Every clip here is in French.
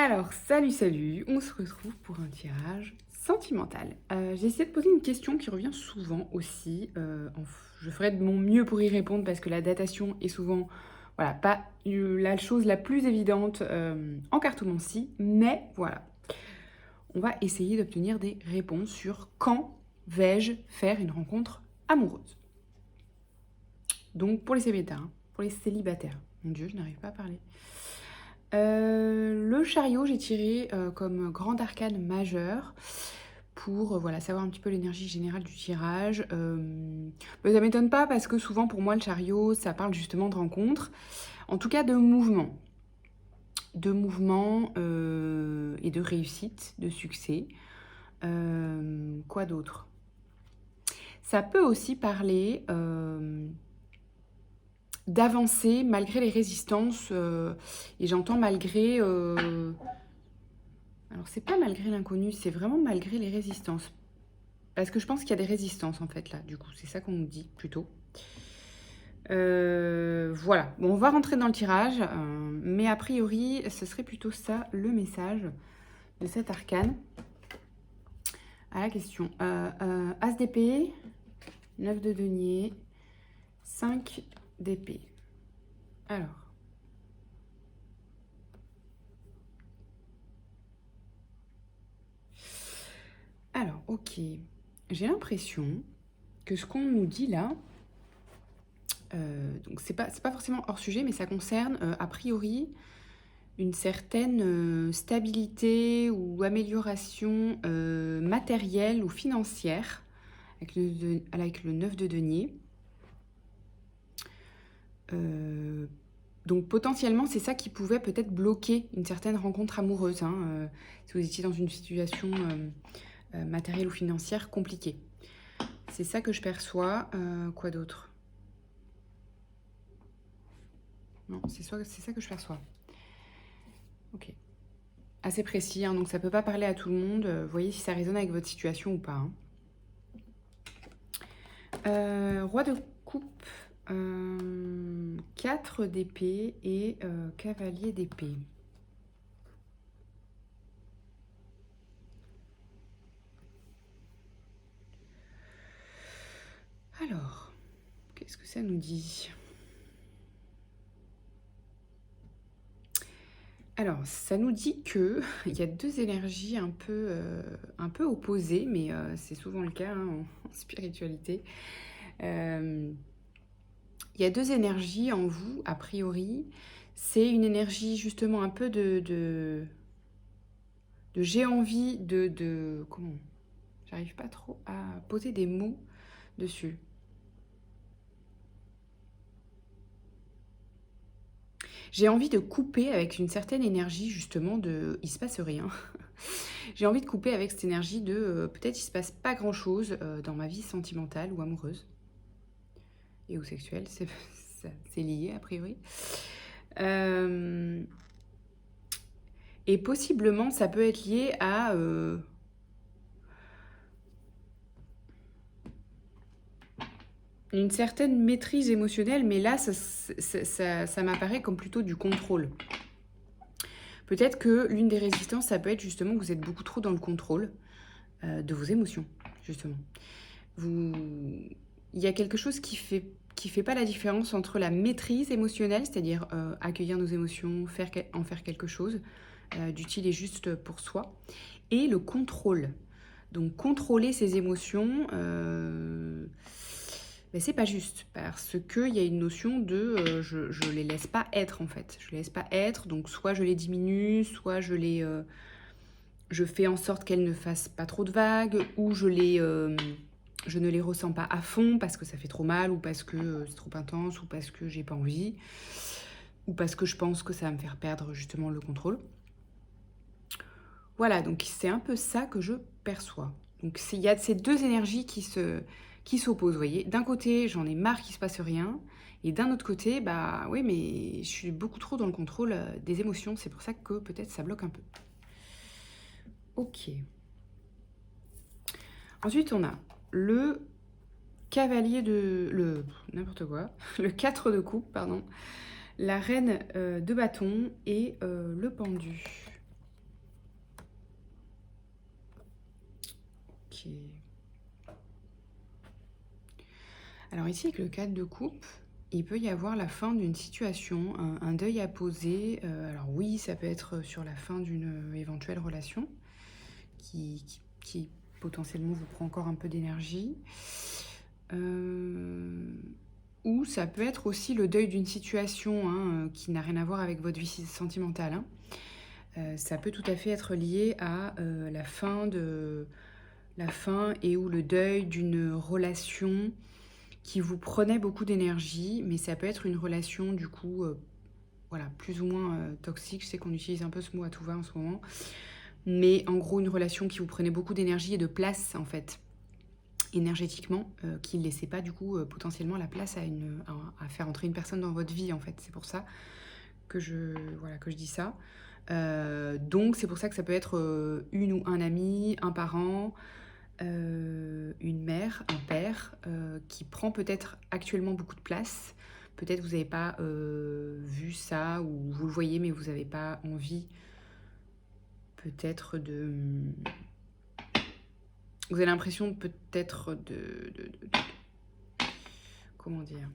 Alors, salut, on se retrouve pour un tirage sentimental. J'ai essayé de poser une question qui revient souvent aussi. Je ferai de mon mieux pour y répondre parce que la datation est souvent, voilà, pas la chose la plus évidente en cartomancie, mais voilà, on va essayer d'obtenir des réponses sur quand vais-je faire une rencontre amoureuse. Donc pour les célibataires, mon Dieu, je n'arrive pas à parler. Le chariot, j'ai tiré comme grand arcane majeur pour voilà, savoir un petit peu l'énergie générale du tirage. Mais ça m'étonne pas parce que souvent pour moi le chariot, ça parle justement de rencontres, en tout cas de mouvement. De mouvement et de réussite, de succès. Quoi d'autre? Ça peut aussi parler d'avancer malgré les résistances, et j'entends malgré... alors c'est pas malgré l'inconnu, c'est vraiment malgré les résistances. Parce que je pense qu'il y a des résistances en fait là, du coup, c'est ça qu'on nous dit plutôt. Voilà, bon, on va rentrer dans le tirage, mais a priori, ce serait plutôt ça le message de cet arcane. À la question, As d'épée, 9 de denier, 5 d'épée. Alors, ok. J'ai l'impression que ce qu'on nous dit là, donc c'est pas forcément hors sujet, mais ça concerne a priori une certaine stabilité ou amélioration matérielle ou financière avec le 9 de denier. Donc potentiellement, c'est ça qui pouvait peut-être bloquer une certaine rencontre amoureuse, hein, si vous étiez dans une situation matérielle ou financière compliquée. C'est ça que je perçois. Quoi d'autre? Non, c'est ça que je perçois. Ok. Assez précis, hein, donc ça peut pas parler à tout le monde. Voyez si ça résonne avec votre situation ou pas. Hein. Roi de coupe, 4 d'épée et cavalier d'épée. Alors, qu'est-ce que ça nous dit? Alors, ça nous dit que il y a deux énergies un peu opposées, mais c'est souvent le cas hein, en spiritualité. Il y a deux énergies en vous, a priori. C'est une énergie justement un peu de j'ai envie de comment? J'arrive pas trop à poser des mots dessus. J'ai envie de couper avec une certaine énergie justement de il se passe rien. J'ai envie de couper avec cette énergie de peut-être il se passe pas grand chose dans ma vie sentimentale ou amoureuse et ou sexuelle, c'est lié a priori. Et possiblement ça peut être lié à une certaine maîtrise émotionnelle, mais là ça m'apparaît comme plutôt du contrôle. Peut-être que l'une des résistances, ça peut être justement que vous êtes beaucoup trop dans le contrôle de vos émotions, justement. Il y a quelque chose qui fait pas la différence entre la maîtrise émotionnelle, c'est-à-dire accueillir nos émotions, en faire quelque chose d'utile et juste pour soi, et le contrôle. Donc contrôler ses émotions, mais c'est pas juste, parce qu'il y a une notion de je les laisse pas être en fait. Je les laisse pas être, donc soit je les diminue, soit je fais en sorte qu'elles ne fassent pas trop de vagues, ou je ne les ressens pas à fond parce que ça fait trop mal, ou parce que c'est trop intense, ou parce que j'ai pas envie, ou parce que je pense que ça va me faire perdre justement le contrôle. Voilà, donc c'est un peu ça que je perçois. Donc il y a ces deux énergies qui s'opposent, vous voyez. D'un côté, j'en ai marre qu'il se passe rien, et d'un autre côté, bah oui, mais je suis beaucoup trop dans le contrôle des émotions, c'est pour ça que peut-être ça bloque un peu. Ok. Ensuite, on a le cavalier n'importe quoi, le 4 de coupe, pardon, la reine de bâton et le pendu. qui est... Alors ici, avec le 4 de coupe, il peut y avoir la fin d'une situation, un deuil à poser. Alors oui, ça peut être sur la fin d'une éventuelle relation qui potentiellement vous prend encore un peu d'énergie. Ou ça peut être aussi le deuil d'une situation qui n'a rien à voir avec votre vie sentimentale. Ça peut tout à fait être lié à la fin et ou le deuil d'une relation qui vous prenait beaucoup d'énergie, mais ça peut être une relation du coup, voilà, plus ou moins toxique. Je sais qu'on utilise un peu ce mot à tout va en ce moment, mais en gros une relation qui vous prenait beaucoup d'énergie et de place en fait, énergétiquement, qui ne laissait pas du coup potentiellement la place à faire entrer une personne dans votre vie en fait. C'est pour ça que je dis ça. Donc c'est pour ça que ça peut être une ou un ami, un parent, une mère, un père qui prend peut-être actuellement beaucoup de place. Peut-être vous n'avez pas vu ça ou vous le voyez mais vous n'avez pas envie peut-être de... Vous avez l'impression peut-être de... Comment dire ?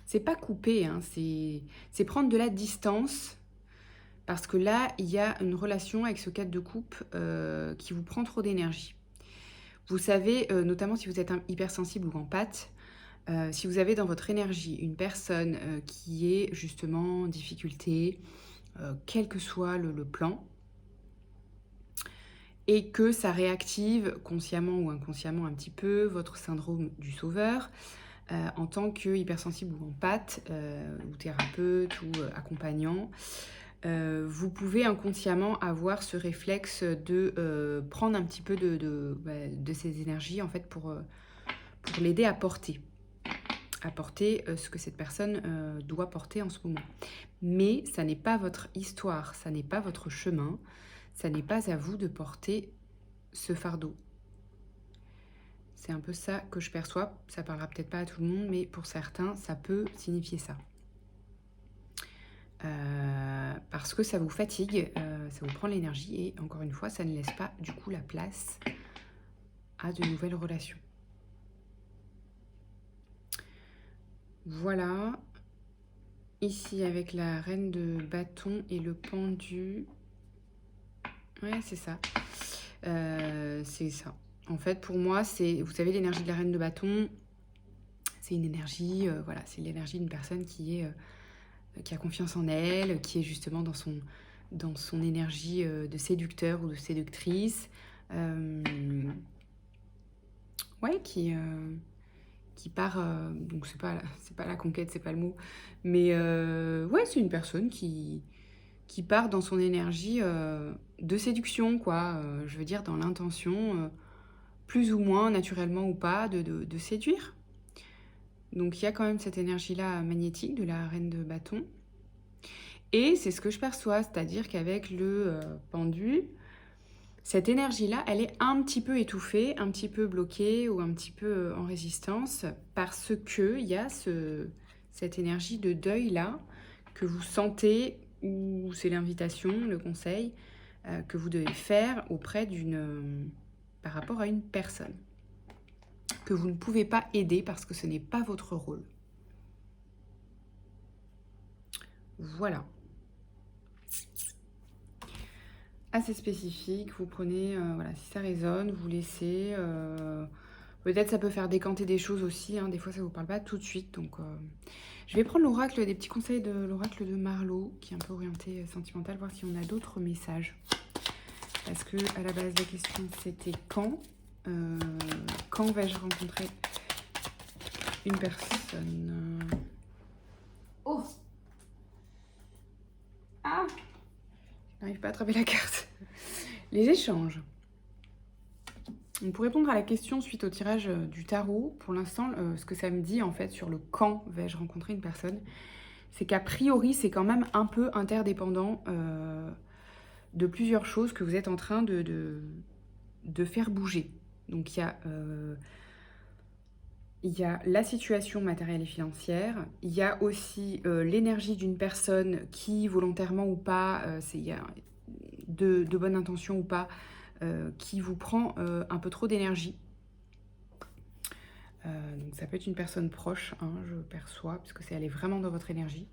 C'est pas couper, hein, c'est prendre de la distance. Parce que là, il y a une relation avec ce 4 de coupe qui vous prend trop d'énergie. Vous savez, notamment si vous êtes hypersensible ou empathe, si vous avez dans votre énergie une personne qui est justement en difficulté, quel que soit le plan, et que ça réactive consciemment ou inconsciemment un petit peu votre syndrome du sauveur, en tant que hypersensible ou empathe, ou thérapeute ou accompagnant, vous pouvez inconsciemment avoir ce réflexe de prendre un petit peu de ces énergies en fait pour l'aider à porter ce que cette personne doit porter en ce moment. Mais ça n'est pas votre histoire, ça n'est pas votre chemin, ça n'est pas à vous de porter ce fardeau. C'est un peu ça que je perçois, ça parlera peut-être pas à tout le monde, mais pour certains, ça peut signifier ça. Parce que ça vous fatigue, ça vous prend l'énergie et encore une fois, ça ne laisse pas du coup la place à de nouvelles relations. Voilà. Ici avec la reine de bâton et le pendu. Ouais, c'est ça. C'est ça. En fait, pour moi, c'est, vous savez, l'énergie de la reine de bâton, c'est une énergie, voilà, c'est l'énergie d'une personne qui a confiance en elle, qui est justement dans son énergie de séducteur ou de séductrice. Ouais, qui part, donc c'est pas la conquête, c'est pas le mot, mais ouais, c'est une personne qui part dans son énergie de séduction, quoi. Je veux dire, dans l'intention, plus ou moins naturellement ou pas, de séduire. Donc il y a quand même cette énergie-là magnétique de la reine de bâton. Et c'est ce que je perçois, c'est-à-dire qu'avec le pendu, cette énergie-là, elle est un petit peu étouffée, un petit peu bloquée ou un petit peu en résistance parce qu'il y a cette énergie de deuil-là que vous sentez, ou c'est l'invitation, le conseil que vous devez faire par rapport à une personne que vous ne pouvez pas aider parce que ce n'est pas votre rôle. Voilà. Assez spécifique, vous prenez, voilà, si ça résonne, vous laissez. Peut-être ça peut faire décanter des choses aussi, hein, des fois ça vous parle pas tout de suite. Donc je vais prendre l'oracle, des petits conseils de l'oracle de Marlo, qui est un peu orienté sentimental, voir si on a d'autres messages. Parce que à la base la question c'était quand vais-je rencontrer une personne. Oh, ah, je n'arrive pas à attraper la carte. Les échanges. Donc pour répondre à la question suite au tirage du tarot, pour l'instant, ce que ça me dit en fait sur le quand vais-je rencontrer une personne, c'est qu'a priori c'est quand même un peu interdépendant de plusieurs choses que vous êtes en train de faire bouger. Donc il y a la situation matérielle et financière, il y a aussi l'énergie d'une personne qui, volontairement ou pas, il y a de bonnes intentions ou pas, qui vous prend un peu trop d'énergie. Donc ça peut être une personne proche, hein, je perçois, parce que c'est elle est vraiment dans votre énergie.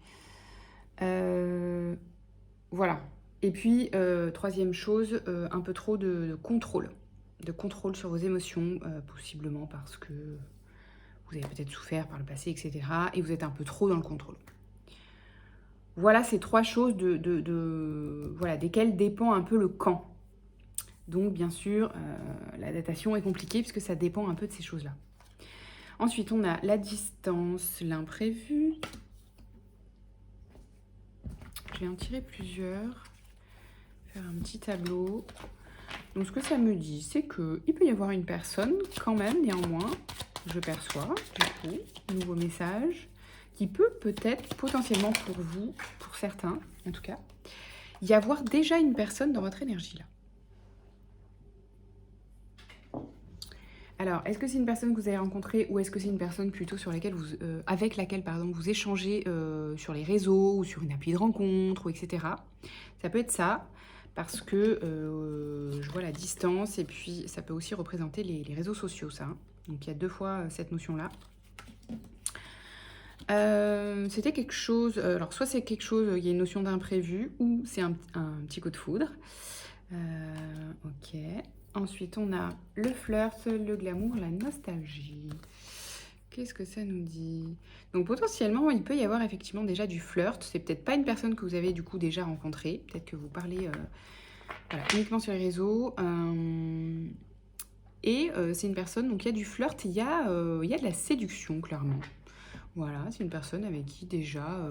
Voilà. Et puis, troisième chose, un peu trop de contrôle. De contrôle sur vos émotions, possiblement parce que vous avez peut-être souffert par le passé, etc. Et vous êtes un peu trop dans le contrôle. Voilà ces trois choses voilà, desquelles dépend un peu le quand. Donc, bien sûr, la datation est compliquée puisque ça dépend un peu de ces choses-là. Ensuite, on a la distance, l'imprévu. Je vais en tirer plusieurs. Faire un petit tableau. Donc, ce que ça me dit, c'est qu'il peut y avoir une personne, quand même, néanmoins, je perçois, du coup, nouveau message, qui peut peut-être, potentiellement pour vous, pour certains, en tout cas, y avoir déjà une personne dans votre énergie, là. Alors, est-ce que c'est une personne que vous avez rencontrée ou est-ce que c'est une personne plutôt sur laquelle avec laquelle vous échangez sur les réseaux ou sur une appli de rencontre, ou etc. Ça peut être ça, parce que je vois la distance et puis ça peut aussi représenter les réseaux sociaux, ça. Hein. Donc, il y a deux fois cette notion-là. C'était quelque chose... alors, soit c'est quelque chose, il y a une notion d'imprévu ou c'est un petit coup de foudre. Ok. Ensuite, on a le flirt, le glamour, la nostalgie. Qu'est-ce que ça nous dit? Donc, potentiellement, il peut y avoir effectivement déjà du flirt. C'est peut-être pas une personne que vous avez du coup déjà rencontrée. Peut-être que vous parlez voilà, uniquement sur les réseaux. C'est une personne, donc il y a du flirt, il y a de la séduction, clairement. Voilà, c'est une personne avec qui déjà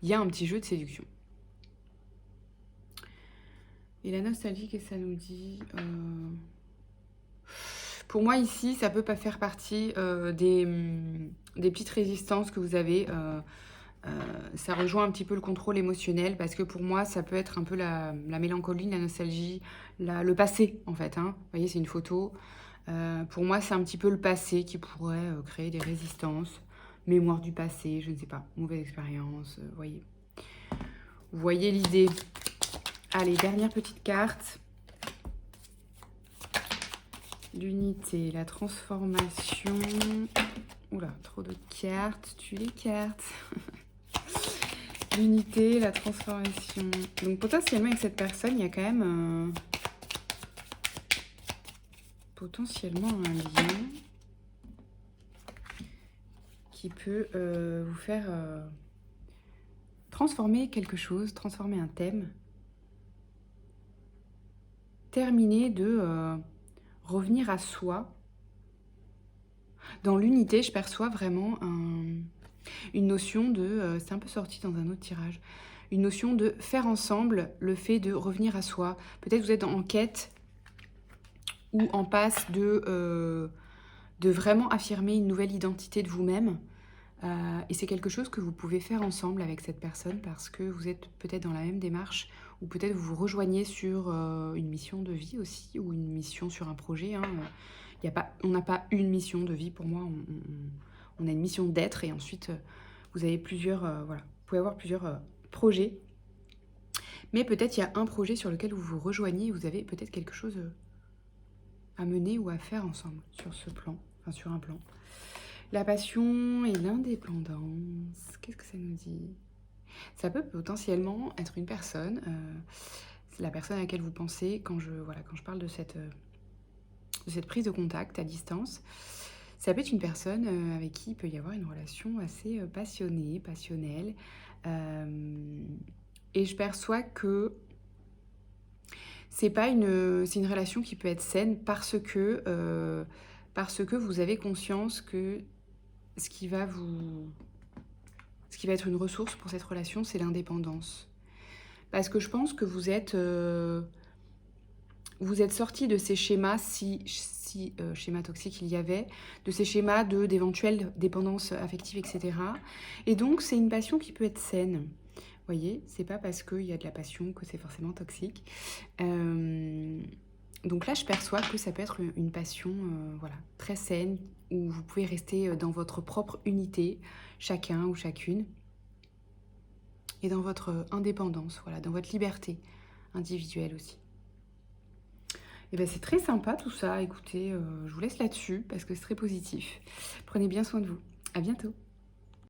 il y a un petit jeu de séduction. Et la nostalgie, qu'est-ce que ça nous dit? Pour moi, ici, ça peut pas faire partie des petites résistances que vous avez. Ça rejoint un petit peu le contrôle émotionnel parce que pour moi, ça peut être un peu la mélancolie, la nostalgie, le passé, en fait. Hein. Vous voyez, c'est une photo. Pour moi, c'est un petit peu le passé qui pourrait créer des résistances. Mémoire du passé, je ne sais pas. Mauvaise expérience, voyez. Vous voyez l'idée. Allez, dernière petite carte. L'unité, la transformation. Oula, trop de cartes. Tue les cartes. L'unité, la transformation. Donc potentiellement avec cette personne, il y a quand même potentiellement un lien qui peut vous faire transformer quelque chose, transformer un thème. Terminer de revenir à soi. Dans l'unité, je perçois vraiment une notion de... c'est un peu sorti dans un autre tirage. Une notion de faire ensemble le fait de revenir à soi. Peut-être vous êtes en quête ou en passe de vraiment affirmer une nouvelle identité de vous-même. Et c'est quelque chose que vous pouvez faire ensemble avec cette personne parce que vous êtes peut-être dans la même démarche ou peut-être vous vous rejoignez sur une mission de vie aussi ou une mission sur un projet. Hein. On n'a pas une mission de vie pour moi, on a une mission d'être et ensuite vous avez plusieurs, voilà, vous pouvez avoir plusieurs projets. Mais peut-être il y a un projet sur lequel vous vous rejoignez et vous avez peut-être quelque chose à mener ou à faire ensemble sur ce plan, enfin sur un plan. La passion et l'indépendance, qu'est-ce que ça nous dit? Ça peut potentiellement être une personne, c'est la personne à laquelle vous pensez quand je parle de cette prise de contact à distance. Ça peut être une personne avec qui il peut y avoir une relation assez passionnée, passionnelle. Et je perçois que c'est une relation qui peut être saine parce que vous avez conscience que ce qui va être une ressource pour cette relation, c'est l'indépendance. Parce que je pense que vous êtes sorti de ces schémas, si schémas toxiques il y avait, de ces schémas d'éventuelle dépendance affective, etc. Et donc, c'est une passion qui peut être saine. Vous voyez, c'est pas parce qu'il y a de la passion que c'est forcément toxique. Donc là, je perçois que ça peut être une passion voilà, très saine, où vous pouvez rester dans votre propre unité, chacun ou chacune, et dans votre indépendance, voilà, dans votre liberté individuelle aussi. Et ben c'est très sympa tout ça. Écoutez, je vous laisse là-dessus parce que c'est très positif. Prenez bien soin de vous. À bientôt.